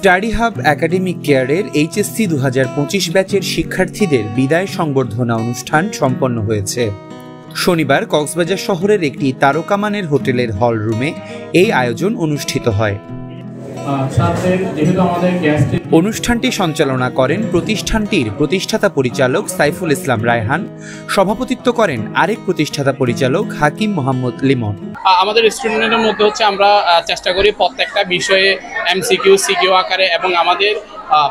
Study hub academic কেয়ারের HSC 2025 ব্যাচের শিক্ষার্থীদের বিদায় সংবর্ধনা অনুষ্ঠান সম্পন্ন হয়েছে। শনিবার কক্সবাজার শহরের একটি তারকামানের হোটেলের হল রুমে এই আয়োজন অনুষ্ঠিত হয়। অনুষ্ঠানটি সঞ্চালনা করেন প্রতিষ্ঠানটির প্রতিষ্ঠাতা পরিচালক সাইফুল ইসলাম রায়হান, সভাপতিত্ব করেন আরেক প্রতিষ্ঠাতা পরিচালক হাকিম মোহাম্মদ লিমন। আমাদের স্টুডেন্টের মধ্যে হচ্ছে আমরা চেষ্টা করি প্রত্যেকটা বিষয়ে এমসিকিউ সিকিউ আকারে, এবং আমাদের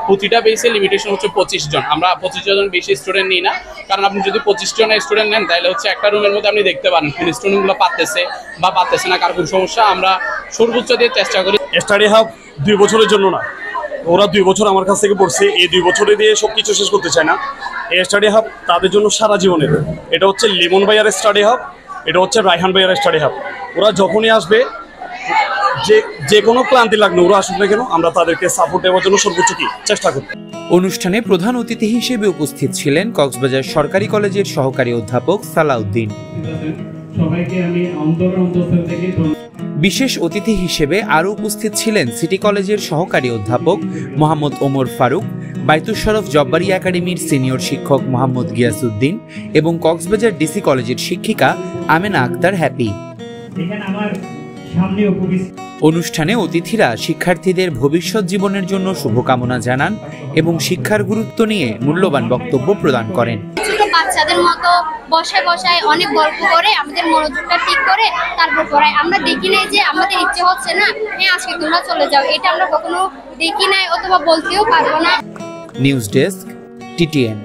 প্রতিটা বেসে লিমিটেশন হচ্ছে 25 জন। আমরা 25 জন বেশি স্টুডেন্ট নিই না, কারণ আপনি যদি 25 জনের স্টুডেন্ট নেন তাহলে হচ্ছে একটা রুমের মধ্যে আপনি দেখতে পারেন কোন স্টুডেন্টগুলো পারতেছে বা পারতেছে না, কার কোন সমস্যা। আমরা সর্বোচ্চ দিয়ে চেষ্টা করি। স্টাডি হাব 2 বছরের জন্য না, ওরা 2 বছর আমার কাছ থেকে পড়ছে, এই 2 বছরে দিয়ে সব কিছু শেষ করতে চায় না। এই স্টাডি হাব তাদের জন্য সারা জীবনের। এটা হচ্ছে লিমন ভাইয়ার স্টাডি হাব, এটা হচ্ছে রায়হান ভাইয়ার স্টাডি হাব। ওরা যখনই আসবে, যে কোনো ক্লান্তি লাগবে ওরা আসুক না কেন, আমরা তাদেরকে সাপোর্ট দেওয়ার জন্য সর্বোচ্চ চেষ্টা করব। অনুষ্ঠানে প্রধান অতিথি হিসেবে উপস্থিত ছিলেন কক্সবাজার সরকারি কলেজের সহকারী অধ্যাপক সালাউদ্দিন। বিশেষ অতিথি হিসেবে আরও উপস্থিত ছিলেন সিটি কলেজের সহকারী অধ্যাপক মোহাম্মদ ওমর ফারুক, বাইতুল শরফ জব্বারি একাডেমির সিনিয়র শিক্ষক মোহাম্মদ গিয়াসউদ্দিন এবং কক্সবাজার ডিসি কলেজের শিক্ষিকা আমেনা আক্তার হ্যাপি। অনুষ্ঠানে অতিথিরা শিক্ষার্থীদের ভবিষ্যৎ জীবনের জন্য শুভকামনা জানান এবং শিক্ষার গুরুত্ব নিয়ে মূল্যবান বক্তব্য প্রদান করেন। বাচ্চাদের মতো বসায় অনেক গল্প করে আমাদের মনোযোগটা ঠিক করে তারপর পড়ায়। আমরা দেখি নাই যে আমাদের ইচ্ছে হচ্ছে না, আজকে তোমরা চলে যাও, এটা আমরা কখনো দেখি নাই অথবা বলতেও পারবো না। News desk, TTN।